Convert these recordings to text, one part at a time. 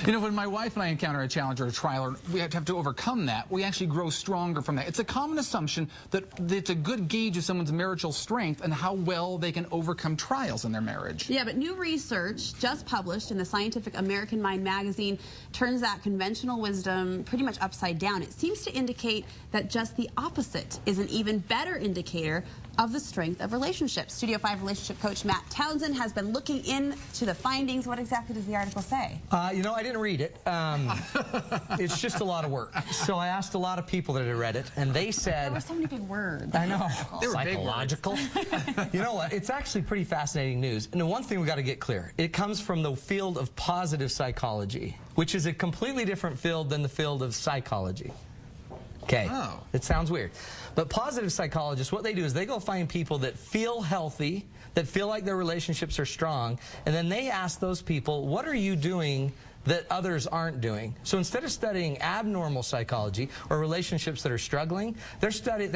You know, when my wife and I encounter a challenge or a trial, or we have to overcome that, we actually grow stronger from that. It's a common assumption that it's a good gauge of someone's marital strength and how well they can overcome trials in their marriage. Yeah, but new research just published in the Scientific American Mind magazine turns that conventional wisdom pretty much upside down. It seems to indicate that just the opposite is an even better indicator of the strength of relationships. Studio 5 relationship coach Matt Townsend has been looking into the findings. What exactly does the article say? You know, I didn't read it. It's just a lot of work. So I asked a lot of people that had read it, and they said... There were so many big words. I know. They were psychological. You know what? It's actually pretty fascinating news. And the one thing we got to get clear, it comes from the field of positive psychology, which is a completely different field than the field of psychology. Okay, It sounds weird. But positive psychologists, what they do is they go find people that feel healthy, that feel like their relationships are strong, and then they ask those people, what are you doing that others aren't doing? So instead of studying abnormal psychology or relationships that are struggling, they're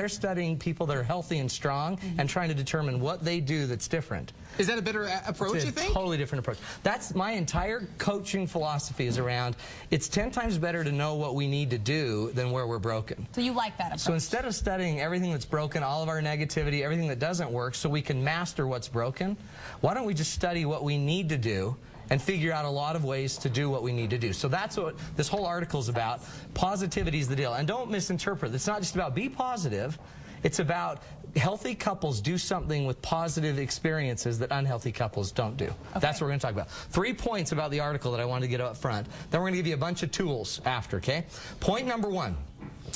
studying people that are healthy and strong and trying to determine what they do that's different. Is that a better approach, you think? Totally different approach. That's my entire coaching philosophy is around, it's 10 times better to know what we need to do than where we're broken. So you like that approach? So instead of studying everything that's broken, all of our negativity, everything that doesn't work, so we can master what's broken, why don't we just study what we need to do and figure out a lot of ways to do what we need to do. So that's what this whole article is about. Positivity is the deal. And don't misinterpret. It's not just about be positive. It's about healthy couples do something with positive experiences that unhealthy couples don't do. Okay. That's what we're going to talk about. 3 points about the article that I wanted to get up front. Then we're going to give you a bunch of tools after, okay? Point number 1.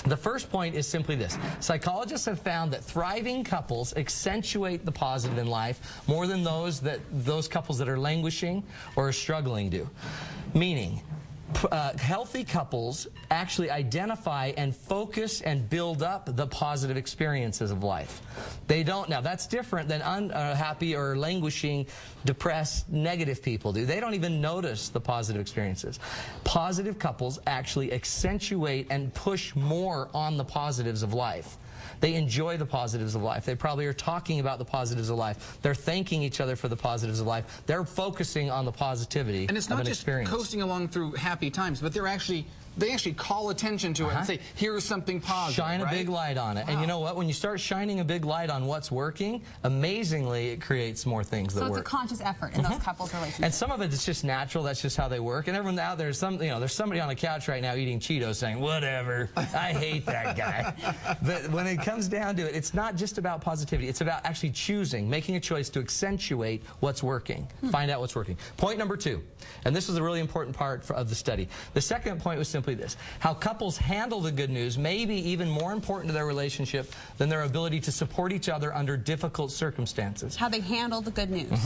The first point is simply this. Psychologists have found that thriving couples accentuate the positive in life more than those couples that are languishing or are struggling do. Meaning, healthy couples actually identify and focus and build up the positive experiences of life. They don't. Now, that's different than unhappy or languishing, depressed, negative people do. They don't even notice the positive experiences. Positive couples actually accentuate and push more on the positives of life. They enjoy the positives of life. They probably are talking about the positives of life. They're thanking each other for the positives of life. They're focusing on the positivity of an experience. And it's not just coasting along through happy times, but they actually call attention to it and say, here's something positive. Shine a big light on it. Wow. And you know what? When you start shining a big light on what's working, amazingly, it creates more things that work. So it's a conscious effort in those couples' relationships. And some of it is just natural. That's just how they work. And everyone out there, there's somebody on the couch right now eating Cheetos saying, whatever, I hate that guy. But when it comes down to it, it's not just about positivity. It's about actually choosing, making a choice to accentuate what's working. Find out what's working. Point number 2, and this is a really important part of the study. The second point was simply this. How couples handle the good news may be even more important to their relationship than their ability to support each other under difficult circumstances. How they handle the good news.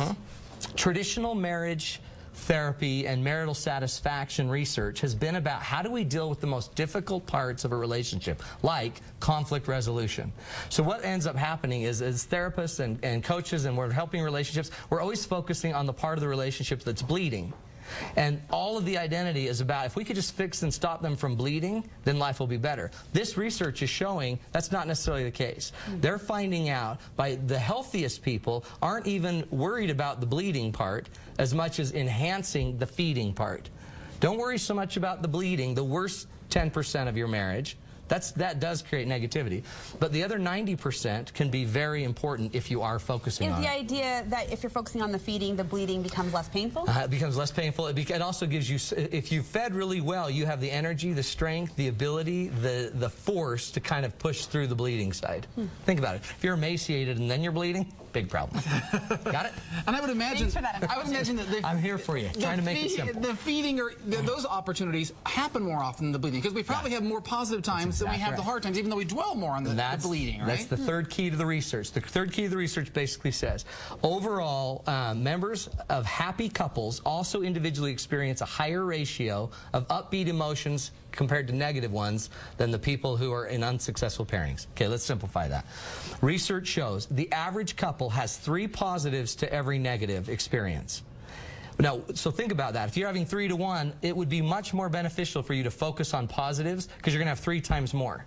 Traditional marriage therapy and marital satisfaction research has been about how do we deal with the most difficult parts of a relationship, like conflict resolution. So what ends up happening is, as therapists and coaches, and we're helping relationships, we're always focusing on the part of the relationship that's bleeding. And all of the identity is about, if we could just fix and stop them from bleeding, then life will be better. This research is showing that's not necessarily the case. They're finding out by the healthiest people aren't even worried about the bleeding part as much as enhancing the feeding part. Don't worry so much about the bleeding, the worst 10% of your marriage. That does create negativity. But the other 90% can be very important if you are focusing on it. Is the idea that if you're focusing on the feeding, the bleeding becomes less painful? It becomes less painful. It also gives you, if you fed really well, you have the energy, the strength, the ability, the force to kind of push through the bleeding side. Think about it. If you're emaciated and then you're bleeding, big problem. Got it? And I would imagine, that I'm here for you, trying to make it simple. The feeding, or those opportunities happen more often than the bleeding, because we probably have more positive times than we have the hard times, even though we dwell more on the bleeding, right? That's the third key to the research. The third key to the research basically says, overall, members of happy couples also individually experience a higher ratio of upbeat emotions compared to negative ones than the people who are in unsuccessful pairings. Okay, let's simplify that. Research shows the average couple has 3 positives to every negative experience. Now, so think about that. If you're having 3 to 1, it would be much more beneficial for you to focus on positives because you're going to have 3 times more.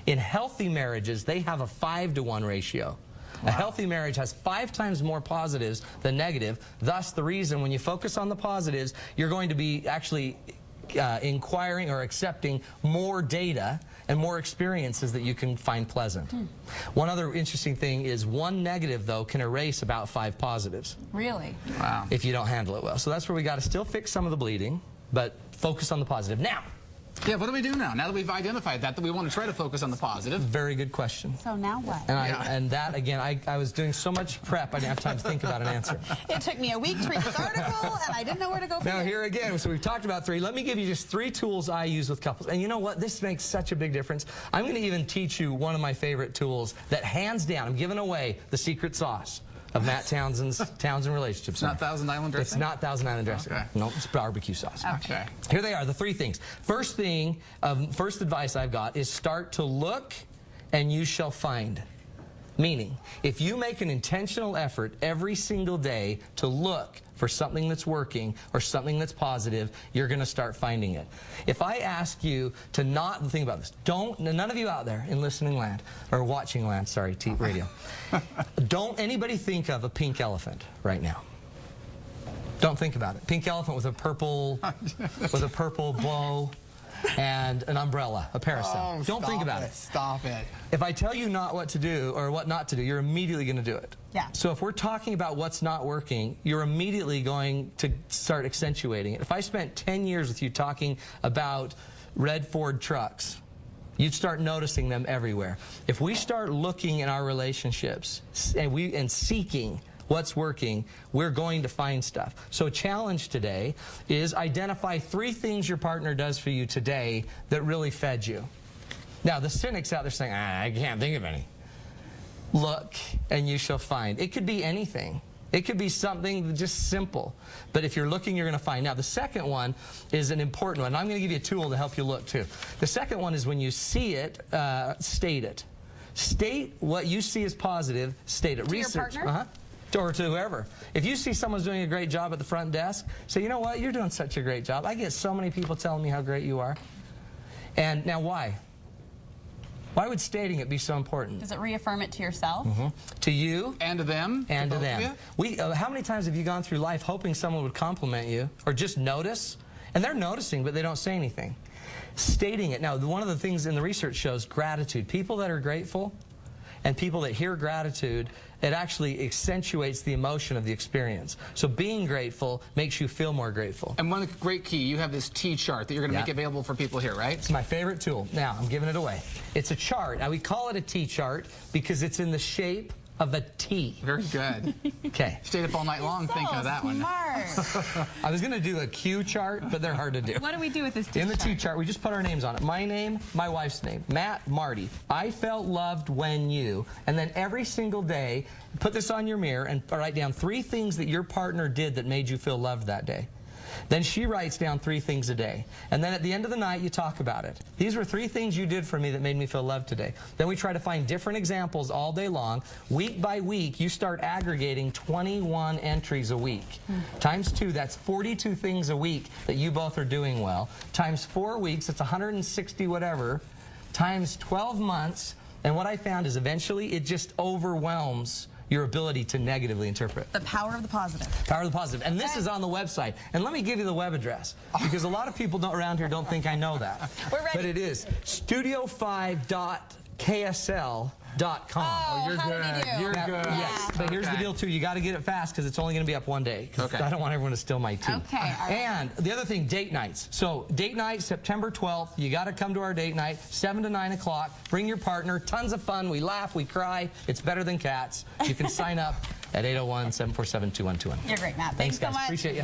In healthy marriages, they have a 5 to 1 ratio. A healthy marriage has 5 times more positives than negative. Thus, the reason when you focus on the positives, you're going to be actually inquiring or accepting more data and more experiences that you can find pleasant. One other interesting thing is 1 negative, though, can erase about 5 positives. Really? Wow. If you don't handle it well. So that's where we got to still fix some of the bleeding, but focus on the positive. Now, yeah, what do we do now? Now that we've identified that we want to try to focus on the positive. very good question. So now what? And that, again, I was doing so much prep, I didn't have time to think about an answer. It took me a week to read this article, and I didn't know where to go from Now, here again, so we've talked about 3. Let me give you just 3 tools I use with couples. And you know what? This makes such a big difference. I'm going to even teach you one of my favorite tools that, hands down, I'm giving away the secret sauce of Matt Townsend's Townsend Relationships. It's not Thousand Island dressing? It's not Thousand Island dressing. Okay. No, it's barbecue sauce. Okay. Here they are, the 3 things. First thing, first advice I've got is start to look and you shall find. Meaning, if you make an intentional effort every single day to look for something that's working or something that's positive, you're going to start finding it. If I ask you to not think about this, none of you out there in listening land, or watching land, sorry, radio, don't anybody think of a pink elephant right now. Don't think about it. Pink elephant with a purple bow and an umbrella, a parasol. Oh, don't think about it. Stop it. If I tell you not what to do or what not to do, you're immediately going to do it. Yeah. So if we're talking about what's not working, you're immediately going to start accentuating it. If I spent 10 years with you talking about red Ford trucks, you'd start noticing them everywhere. If we start looking in our relationships and seeking what's working, we're going to find stuff. So a challenge today is identify 3 things your partner does for you today that really fed you. Now, the cynics out there saying, I can't think of any. Look, and you shall find. It could be anything. It could be something just simple. But if you're looking, you're going to find. Now, the second one is an important one. I'm going to give you a tool to help you look, too. The second one is when you see it, state it. State what you see as positive. State it. To Research. your partner? Or to whoever. If you see someone's doing a great job at the front desk, say, you know what, you're doing such a great job. I get so many people telling me how great you are. And now why? Why would stating it be so important? Does it reaffirm it to yourself? To you. And to them. And to both them. of How many times have you gone through life hoping someone would compliment you or just notice? And they're noticing, but they don't say anything. Stating it. Now, one of the things in the research shows gratitude. People that are grateful and people that hear gratitude, it actually accentuates the emotion of the experience. So being grateful makes you feel more grateful. And one great key, you have this T chart that you're going to make available for people here, right? It's my favorite tool. Now, I'm giving it away. It's a chart. Now, we call it a T chart because it's in the shape of a T. Very good. Okay. Stayed up all night long thinking of that one. I was going to do a Q chart, but they're hard to do. What do we do with this T chart? In the T chart, we just put our names on it. My name, my wife's name, Matt, Marty. I felt loved when you. And then every single day, put this on your mirror and write down 3 things that your partner did that made you feel loved that day. Then she writes down 3 things a day. And then at the end of the night, you talk about it. These were 3 things you did for me that made me feel loved today. Then we try to find different examples all day long. Week by week, you start aggregating 21 entries a week. Times 2, that's 42 things a week that you both are doing well. Times 4 weeks, it's 160 whatever. Times 12 months. And what I found is eventually it just overwhelms your ability to negatively interpret. The power of the positive. Power of the positive. And this is on the website. And let me give you the web address, because a lot of people around here don't think I know that. We're ready. But it is studio5.ksl.com. Oh, you're how good. did he do? You're good. Yes, but here's the deal too. You got to get it fast because it's only going to be up one day. Okay. I don't want everyone to steal my tea. Okay. All right. And the other thing, date nights. So date night, September 12th. You got to come to our date night, 7 to 9 o'clock. Bring your partner. Tons of fun. We laugh. We cry. It's better than cats. You can sign up at 801-747-2121. You're great, Matt. Thanks, so guys. much. Appreciate you.